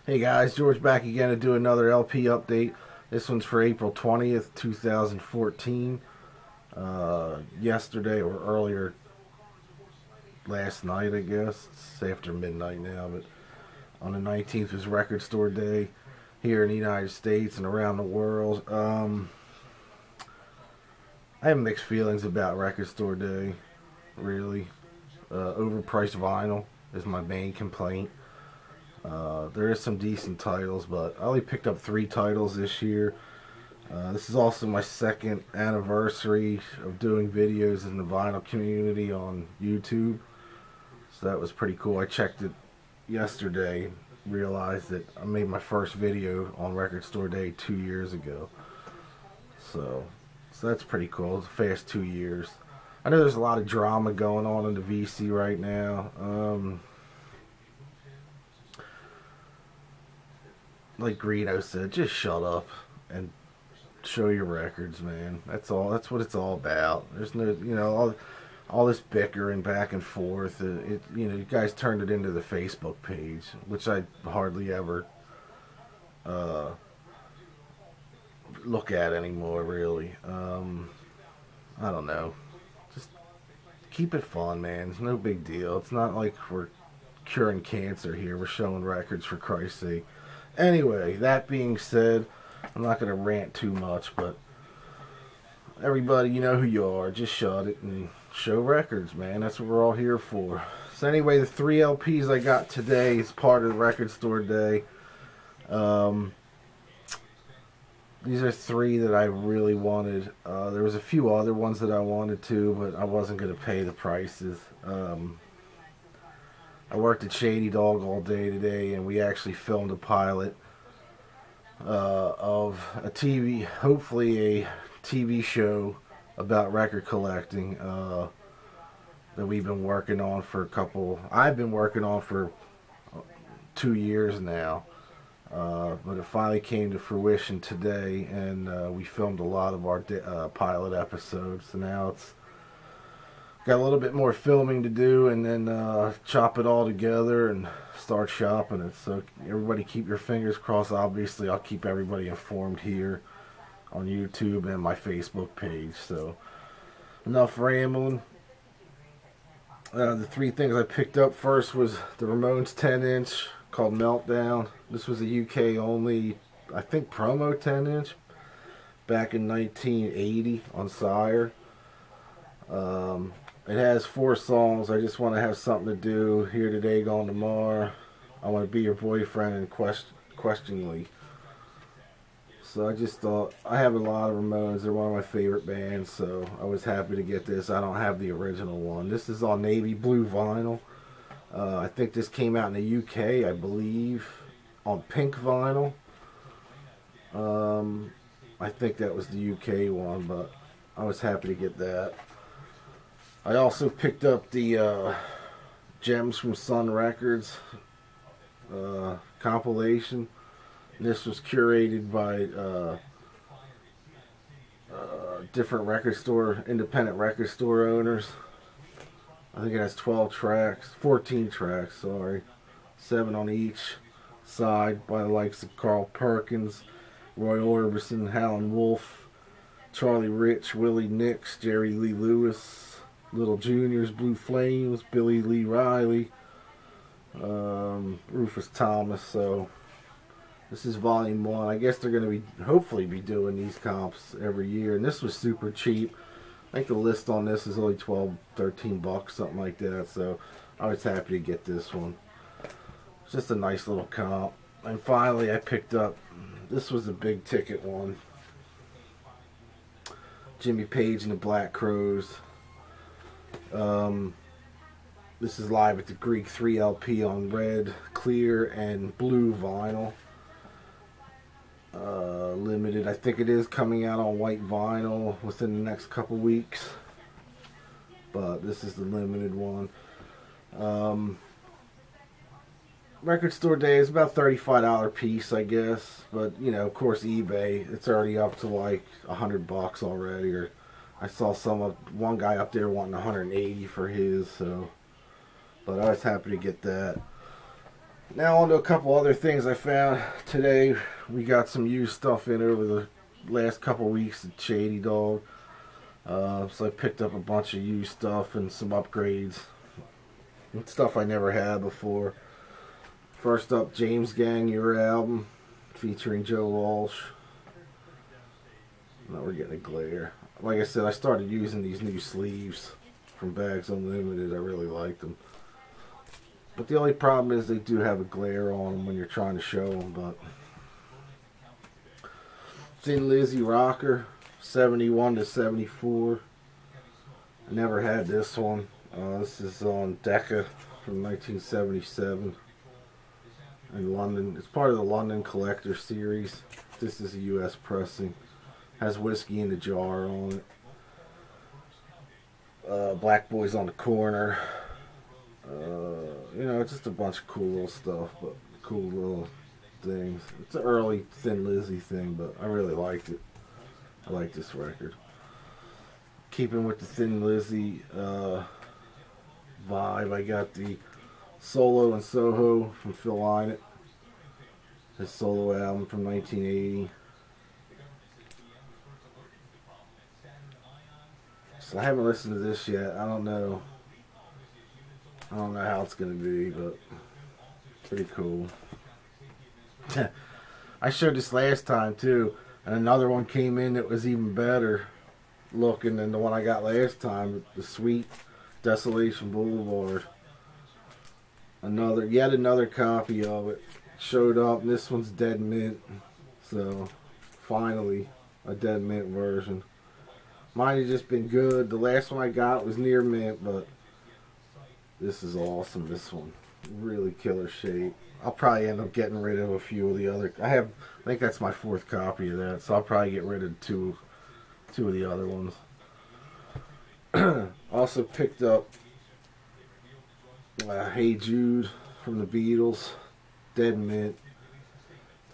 Hey guys, George back again to do another LP update. This one's for April 20th, 2014. Yesterday or earlier last night, I guess. It's after midnight now, but on the 19th was Record Store Day here in the United States and around the world. I have mixed feelings about Record Store Day, really. Overpriced vinyl is my main complaint. There is some decent titles, but I only picked up 3 titles this year. This is also my second anniversary of doing videos in the vinyl community on YouTube. So that was pretty cool. I checked it yesterday, realized that I made my first video on Record Store Day 2 years ago. So that's pretty cool. It's a fast 2 years. I know there's a lot of drama going on in the VC right now. Like Greeno said, just shut up and show your records, man. That's all. That's what it's all about. There's no, all this bickering back and forth. You guys turned it into the Facebook page, which I hardly ever look at anymore, really. I don't know. Just keep it fun, man. It's no big deal. It's not like we're curing cancer here. We're showing records, for Christ's sake. Anyway, that being said, I'm not going to rant too much, but everybody, you know who you are. Just shut it and show records, man. That's what we're all here for. So anyway, the 3 LPs I got today is part of the Record Store Day. These are 3 that I really wanted. There was a few other ones that I wanted to, but I wasn't going to pay the prices. I worked at Shady Dog all day today, and we actually filmed a pilot of a TV, hopefully a TV show about record collecting that we've been working on for I've been working on for 2 years now, but it finally came to fruition today, and we filmed a lot of our pilot episodes, so now it's got a little bit more filming to do, and then chop it all together and start shopping it. So everybody keep your fingers crossed. Obviously, I'll keep everybody informed here on YouTube and my Facebook page. So enough rambling. The 3 things I picked up first was the Ramones 10-inch called Meltdown. This was a UK only, I think, promo 10-inch back in 1980 on Sire. It has 4 songs. I just want to have something to do. Here today, gone tomorrow. I want to be your boyfriend, and questioningly. So I just thought, I have a lot of Ramones. They're one of my favorite bands, so I was happy to get this. I don't have the original one. This is on navy blue vinyl. I think this came out in the UK, I believe, on pink vinyl. I think that was the UK one, but I was happy to get that. I also picked up the Gems from Sun Records compilation. This was curated by different independent record store owners. I think it has 14 tracks, sorry. 7 on each side by the likes of Carl Perkins, Roy Orbison, Howlin' Wolf, Charlie Rich, Willie Nix, Jerry Lee Lewis, Little Juniors, Blue Flames, Billy Lee Riley, Rufus Thomas. So this is volume 1. I guess they're going to hopefully be doing these comps every year. And this was super cheap. I think the list on this is only 12, 13 bucks, something like that. So I was happy to get this one. It's just a nice little comp. And finally I picked up, this was a big ticket one, Jimmy Page and the Black Crowes. This is live at the Greek 3 LP on red, clear, and blue vinyl. Limited. I think it is coming out on white vinyl within the next couple weeks, but this is the limited one. Record Store Day is about $35 piece, I guess, but of course eBay, it's already up to like $100 already, or I saw one guy up there wanting 180 for his, so, but I was happy to get that. Now on to a couple other things I found today. We got some used stuff in over the last couple weeks at Shady Dog. So I picked up a bunch of used stuff and some upgrades. And stuff I never had before. First up, James Gang, Your Album, featuring Joe Walsh. Now we're getting a glare. Like I said, I started using these new sleeves from Bags Unlimited. I really like them. But the only problem is they do have a glare on them when you're trying to show them. But Thin Lizzy Rocker, 71 to 74. I never had this one. This is on Decca from 1977 in London. It's part of the London Collector Series. This is a US pressing. Has Whiskey in the Jar on it. Black Boys on the Corner. You know, it's just a bunch of cool little stuff, but cool little things. It's an early Thin Lizzy thing, but I really liked it. I like this record. Keeping with the Thin Lizzy vibe, I got the Solo in Soho from Phil Lynott. His solo album from 1980. So I haven't listened to this yet. I don't know how it's going to be, but pretty cool. I showed this last time too, and another one came in that was even better looking than the one I got last time. The Sweet Desolation Boulevard. Yet another copy of it showed up, and this one's dead mint. So finally a dead mint version. Mine has just been good. The last one I got was near mint, but this is awesome. This one, really killer shape. I'll probably end up getting rid of a few of the other. I think that's my 4th copy of that, so I'll probably get rid of two of the other ones. Also picked up Hey Jude from the Beatles, dead mint.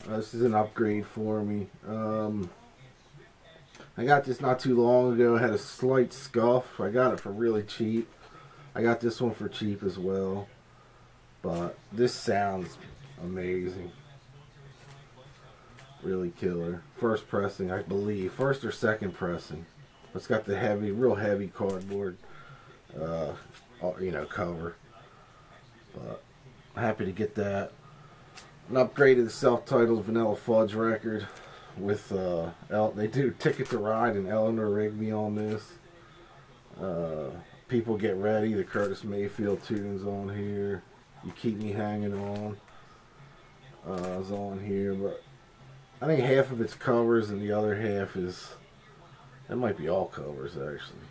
This is an upgrade for me. I got this not too long ago. It had a slight scuff. I got it for really cheap. I got this one for cheap as well. But this sounds amazing. Really killer. First pressing, I believe. First or second pressing. It's got the real heavy cardboard, cover. But I'm happy to get that. An upgraded the self-titled Vanilla Fudge record with they do Ticket to Ride and Eleanor Rigby on this. People Get Ready, the Curtis Mayfield tunes on here. You Keep Me Hanging On is on here, but I think half of it's covers and the other half is, it might be all covers actually.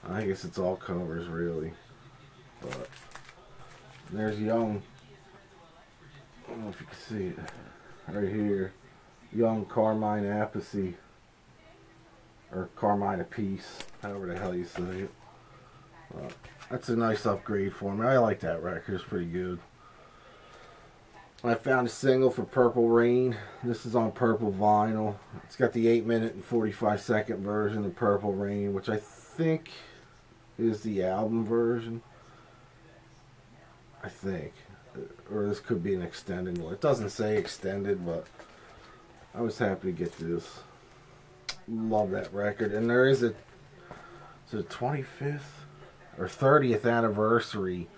I guess it's all covers really. But there's Young, I don't know if you can see it right here, Young Carmine Appice, or Carmine Apiece, however the hell you say it. That's a nice upgrade for me. I like that record. It's pretty good. I found a single for Purple Rain. This is on purple vinyl. It's got the 8-minute and 45-second version of Purple Rain, which I think is the album version. I think. Or this could be an extended one. It doesn't say extended, but I was happy to get this. Love that record. And there is a 25th or 30th anniversary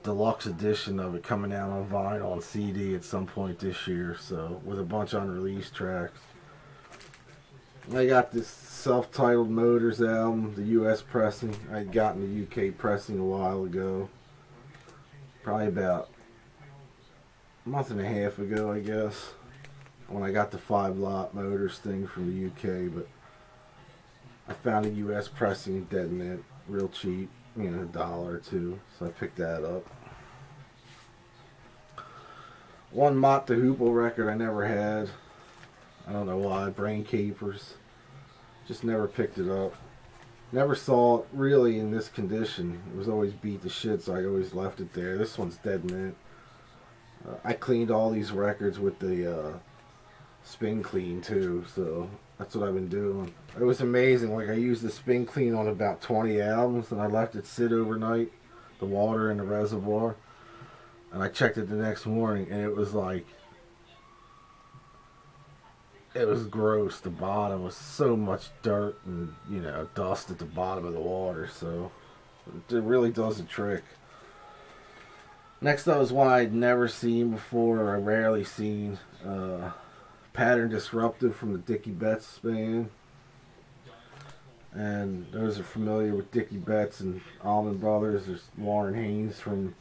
deluxe edition of it coming out on vinyl and CD at some point this year, so with a bunch of unreleased tracks. I got this self-titled Motors album, the US pressing. I had gotten the UK pressing a while ago, probably about a month and a half ago, I guess, when I got the 5-lot Motors thing from the UK. But I found a US pressing dead mint, real cheap, you know, $1 or $2, so I picked that up. One Mott the Hoople record I never had. I don't know why. Brain Capers. Just never picked it up. Never saw it really in this condition. It was always beat to shit, so I always left it there. This one's dead mint. I cleaned all these records with the spin clean too, so that's what I've been doing. It was amazing. Like, I used the spin clean on about 20 albums, and I left it sit overnight, the water in the reservoir. and I checked it the next morning, and it was like, it was gross. The bottom was so much dirt and, you know, dust at the bottom of the water, so it really does a trick. Next up is one I'd never seen before, or I rarely seen. Pattern Disruptive from the Dickie Betts band. And those are familiar with Dickie Betts and Allman Brothers. There's Warren Haynes from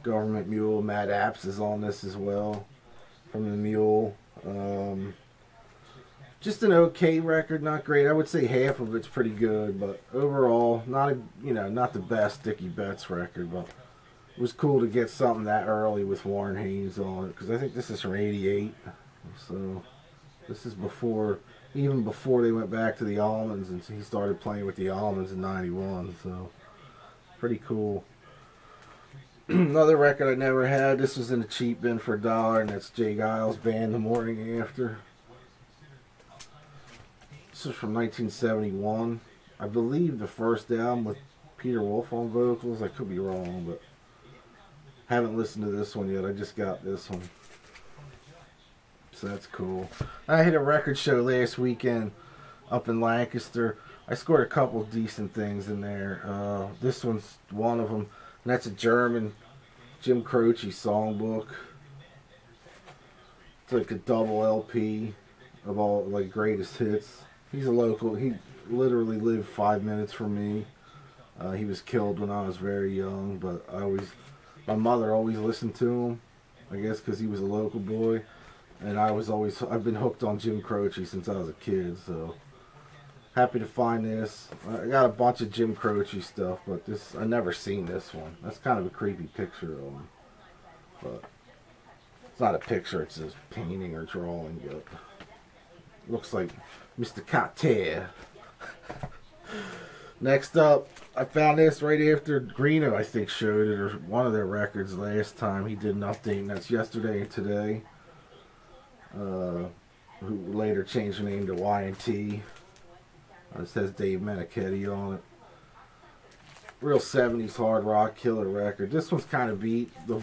Government Mule. Matt Apps is on this as well from the Mule. Just an okay record, not great. I would say half of it's pretty good, but overall, not a, you know, not the best Dickie Betts record. But it was cool to get something that early with Warren Haynes on it, because I think this is from '88. So this is before, even before they went back to the Almonds, and he started playing with the Almonds in '91. So pretty cool. Another record I never had. This was in a cheap bin for $1, and that's Jay Giles' band, The Morning After. This is from 1971. I believe the first album with Peter Wolf on vocals. I could be wrong, but haven't listened to this one yet. I just got this one. So that's cool. I hit a record show last weekend up in Lancaster. I scored a couple decent things in there. This one's one of them. And that's a German Jim Croce songbook. It's like a double LP of all like greatest hits. He's a local. He literally lived 5 minutes from me. He was killed when I was very young, but my mother always listened to him. I guess because he was a local boy, and I've been hooked on Jim Croce since I was a kid. So happy to find this. I got a bunch of Jim Croce stuff, but I never seen this one. That's kind of a creepy picture of him, but it's not a picture. It's a painting or drawing. But looks like Mr. Carter. Next up, I found this right after Greeno, I think, showed it, or one of their records last time. He did an update, and that's Yesterday and Today. Who later changed the name to Y&T. It says Dave Meniketti on it. Real 70s hard rock killer record. This one's kind of beat. The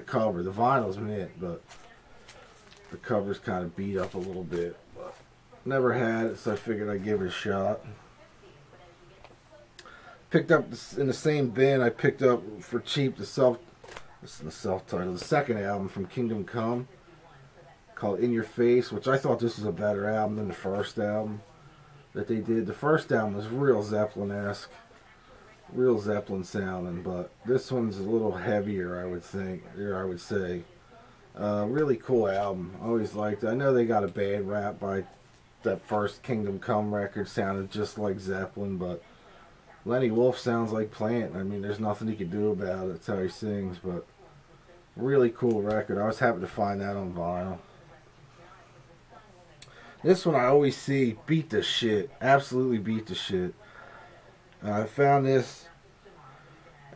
cover. The vinyl's mint, but the cover's kind of beat up a little bit. But never had it, so I figured I'd give it a shot. Picked up in the same bin. I picked up for cheap the self-titled, the second album from Kingdom Come, called In Your Face, which I thought this was a better album than the first album that they did. The first album was real Zeppelin-esque, real Zeppelin sounding, but this one's a little heavier, I would think, or I would say. Really cool album. I always liked it. I know they got a bad rap by that first Kingdom Come record, sounded just like Zeppelin, but Lenny Wolf sounds like Plant. I mean, there's nothing he can do about it. That's how he sings, but really cool record. I was happy to find that on vinyl. This one I always see beat the shit. Absolutely beat the shit. I found this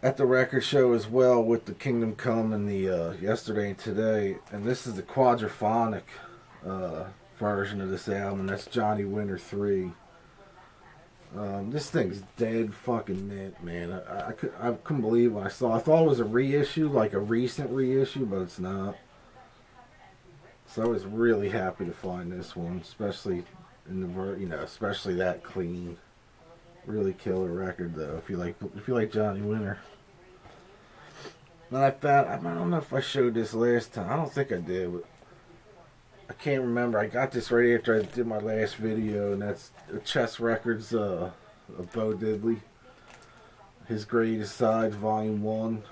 at the record show as well with the Kingdom Come and the Yesterday and Today. And this is the quadraphonic version of this album. And that's Johnny Winter 3. This thing's dead fucking mint, man. I couldn't believe what I saw. I thought it was a reissue, like a recent reissue, but it's not. So I was really happy to find this one, especially in the especially that clean, really killer record though. If you like Johnny Winter. Then I don't know if I showed this last time. I don't think I did, but I can't remember. I got this right after I did my last video, and that's Chess Records of Bo Diddley. His Greatest Sides, Volume 1.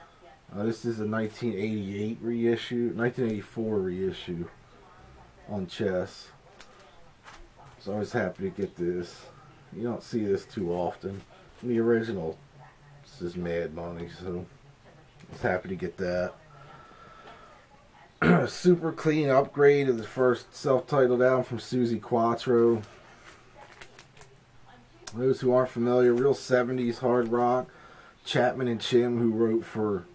This is a 1988 reissue, 1984 reissue on Chess. So I was happy to get this. You don't see this too often. The original, this is mad money, so I was happy to get that. Super clean upgrade of the first self-titled album from Suzi Quatro. Those who aren't familiar, real 70s hard rock. Chapman and Chim, who wrote for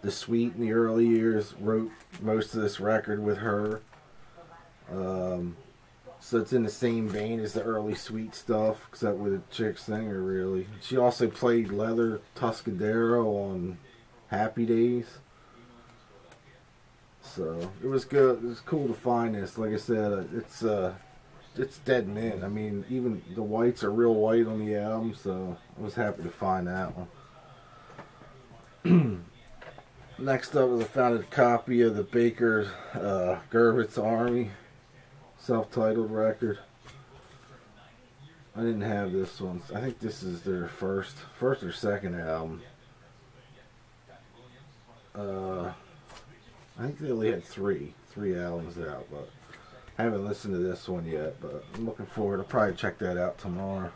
The Sweet in the early years, wrote most of this record with her. So it's in the same vein as the early Sweet stuff, except with a chick singer, really. She also played Leather Tuscadero on Happy Days. So it was good. It was cool to find this. Like I said, it's dead mint. I mean, even the whites are real white on the album, so I was happy to find that one. Next up was I found a copy of the Baker Gervitz Army self-titled record. I didn't have this one. I think this is their first or second album. I think they only had three albums out, but I haven't listened to this one yet, but I'm looking forward. I'll probably check that out tomorrow.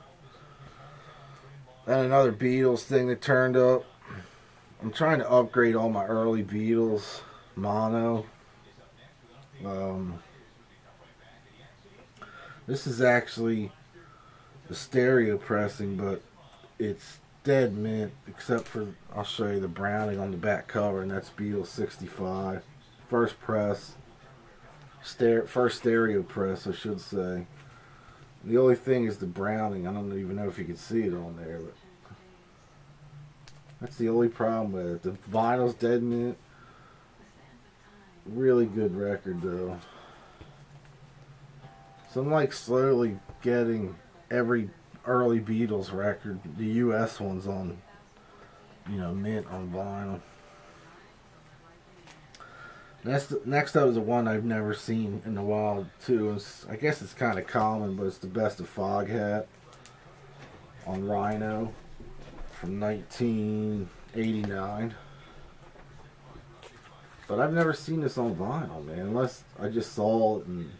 And another Beatles thing that turned up. I'm trying to upgrade all my early Beatles mono. This is actually the stereo pressing, but it's dead mint, except for, I'll show you the browning on the back cover, and that's Beatles 65. First press. First stereo press, I should say. The only thing is the browning. I don't even know if you can see it on there, but that's the only problem with it. The vinyl's dead mint. Really good record though. So I'm like slowly getting every early Beatles record, the US ones, on, you know, mint on vinyl. Next up is the one I've never seen in a while too. I guess it's kind of common, but it's the Best of Foghat on Rhino from 1989. But I've never seen this on vinyl, man, unless I just saw it and,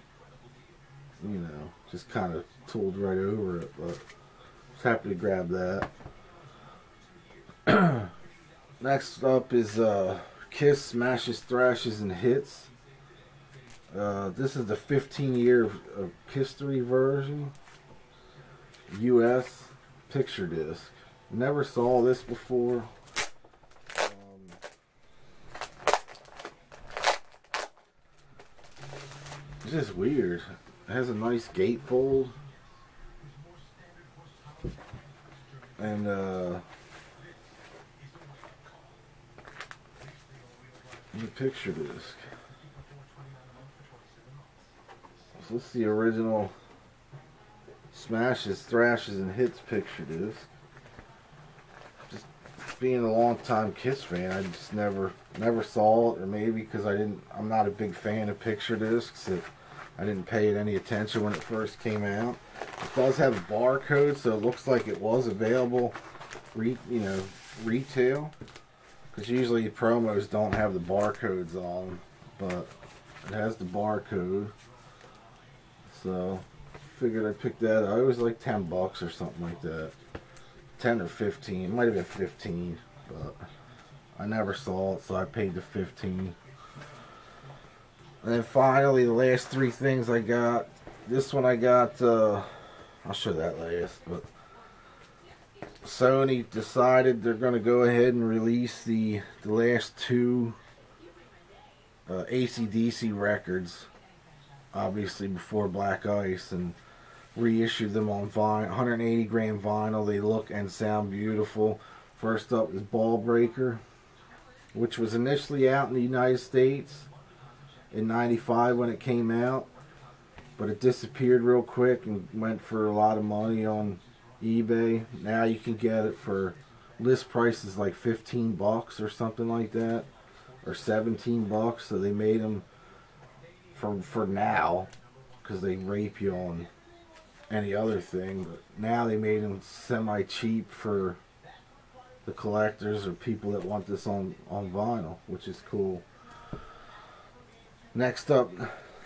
you know, just kind of tooled right over it. But I was happy to grab that. Next up is Kiss Smashes, Thrashes, and Hits. This is the 15-year of history version. US picture disc. Never saw this before. It's just weird. It has a nice gatefold. And the picture disc. So this is the original Smashes, Thrashes, and Hits picture disc. Just being a long-time Kiss fan, I just never saw it, or maybe because I'm not a big fan of picture discs. I didn't pay it any attention when it first came out. It does have a barcode, so it looks like it was available, retail. Because usually promos don't have the barcodes on them, but it has the barcode. So figured I'd pick that up. It was like $10 or something like that. 10 or 15. It might have been 15, but I never saw it, so I paid the 15. And then finally, the last three things I got. This one I got, I'll show that last, but Sony decided they're going to go ahead and release the last two AC/DC records, obviously before Black Ice, and reissue them on vinyl, 180 gram vinyl. They look and sound beautiful. First up is Ball Breaker, which was initially out in the United States in '95 when it came out, but it disappeared real quick and went for a lot of money on eBay. Now you can get it for list prices like $15 or something like that, or $17. So they made them for now, because they rape you on any other thing. But now they made them semi cheap for the collectors or people that want this on vinyl, which is cool. Next up,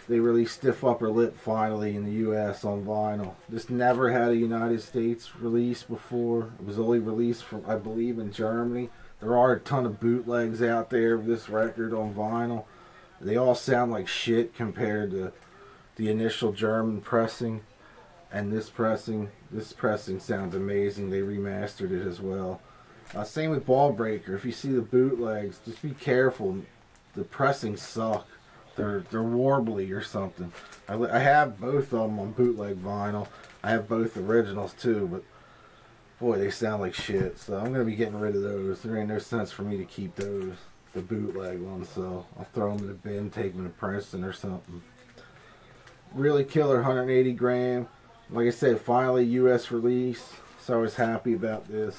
they released Stiff Upper Lip finally in the US on vinyl. This never had a United States release before. It was only released from, I believe, in Germany. There are a ton of bootlegs out there of this record on vinyl. They all sound like shit compared to the initial German pressing. And this pressing sounds amazing. They remastered it as well. Same with Ball Breaker. If you see the bootlegs, just be careful. The pressings suck. They're warbly or something. I have both of them on bootleg vinyl. I have both originals too, but boy, they sound like shit. So I'm going to be getting rid of those. There ain't no sense for me to keep those. the bootleg one, so I'll throw them in the bin, take them to Princeton or something. Really killer 180 gram. Like I said, finally US release, so I was happy about this.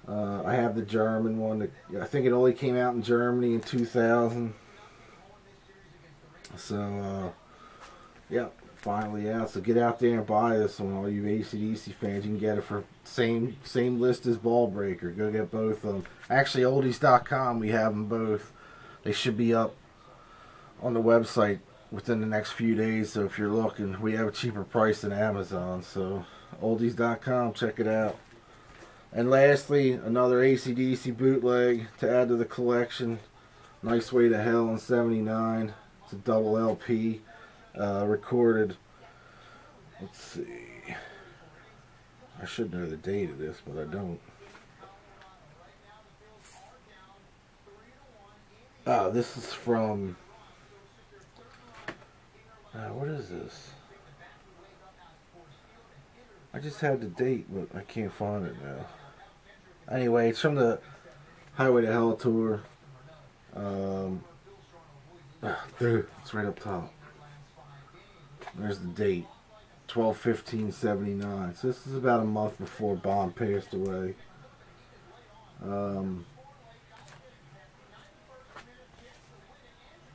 I have the German one. That, I think it only came out in Germany in 2000. So, yeah, finally out. So get out there and buy this one, all you AC/DC fans. You can get it for same list as Ballbreaker. Go get both of them. Actually, oldies.com, we have them both. They should be up on the website within the next few days. So if you're looking, we have a cheaper price than Amazon. So oldies.com, check it out. And lastly, another AC/DC bootleg to add to the collection. Nice Way to Hell in '79. It's a double LP, recorded. Let's see. I should know the date of this, but I don't. Oh, this is from. What is this? I just had the date, but I can't find it now. Anyway, it's from the Highway to Hell tour. It's right up top. There's the date, 12/15/79. So this is about a month before Bond passed away.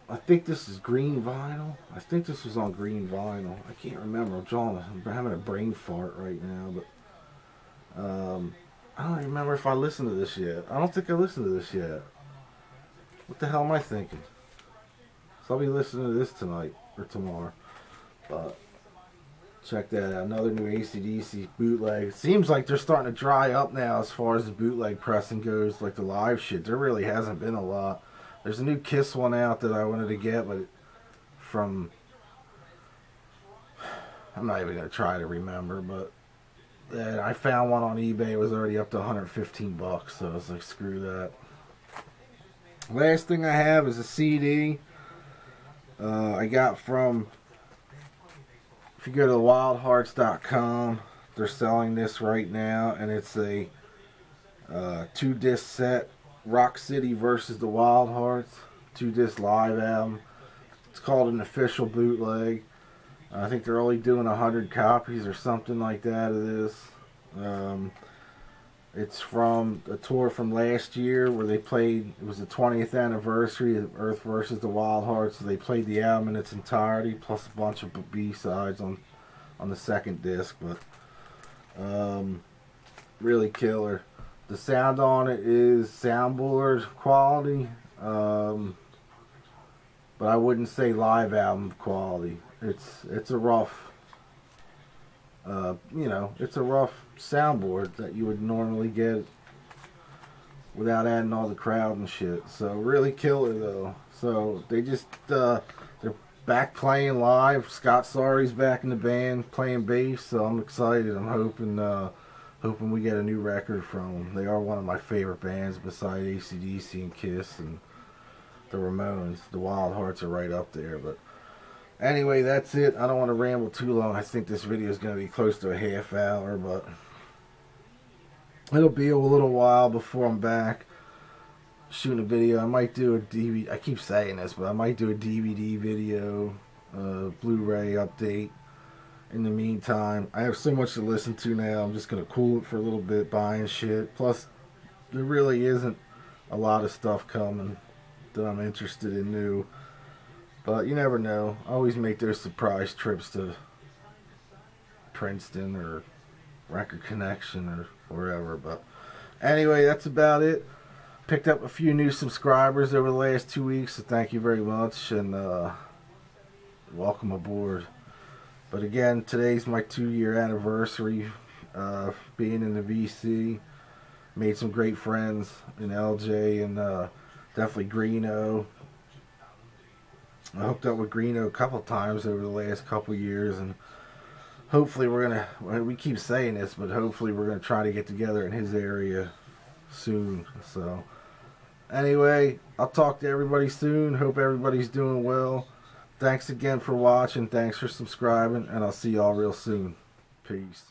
I think this is green vinyl. I think this was on green vinyl. I can't remember. I'm having a brain fart right now, but I don't remember if I listened to this yet. I don't think I listened to this yet. What the hell am I thinking? So I'll be listening to this tonight or tomorrow. But check that out. Another new AC/DC bootleg. It seems like they're starting to dry up now as far as the bootleg pressing goes, like the live shit. There really hasn't been a lot. There's a new Kiss one out that I wanted to get, but from... I'm not even going to try to remember, but I found one on eBay. It was already up to 115 bucks, so I was like, screw that. Last thing I have is a CD I got from... If you go to wildhearts.com, they're selling this right now, and it's a 2-disc set. Rock City versus the Wildhearts, 2-disc live album. It's called an official bootleg. I think they're only doing 100 copies or something like that of this. It's from a tour from last year where they played. It was the 20th anniversary of Earth versus the Wildhearts. So they played the album in its entirety, plus a bunch of B-sides on the second disc. But really killer. The sound on it is soundboard quality, but I wouldn't say live album quality. It's a rough, it's a rough soundboard that you would normally get without adding all the crowd and shit. So really killer though. So they just they're back playing live. Scott Sorry's back in the band playing bass. So I'm excited. I'm hoping we get a new record from them. They are one of my favorite bands besides AC/DC and Kiss and the Ramones. The Wildhearts are right up there. But anyway, that's it. I don't want to ramble too long. I think this video is going to be close to a half hour, but it'll be a little while before I'm back shooting a video. I might do a DVD. I keep saying this, but I might do a DVD video, Blu-ray update. In the meantime, I have so much to listen to now. I'm just going to cool it for a little bit, buying shit. Plus, there really isn't a lot of stuff coming that I'm interested in new. But you never know. I always make those surprise trips to Princeton or Record Connection or wherever. But anyway, that's about it. Picked up a few new subscribers over the last 2 weeks, so thank you very much. And welcome aboard. But again, today's my 2-year anniversary being in the VC. Made some great friends in LJ and definitely Greeno. I hooked up with Greeno a couple times over the last couple years, and hopefully we're gonna. Well, we keep saying this, but hopefully we're gonna try to get together in his area soon. So anyway, I'll talk to everybody soon. Hope everybody's doing well. Thanks again for watching. Thanks for subscribing, and I'll see y'all real soon. Peace.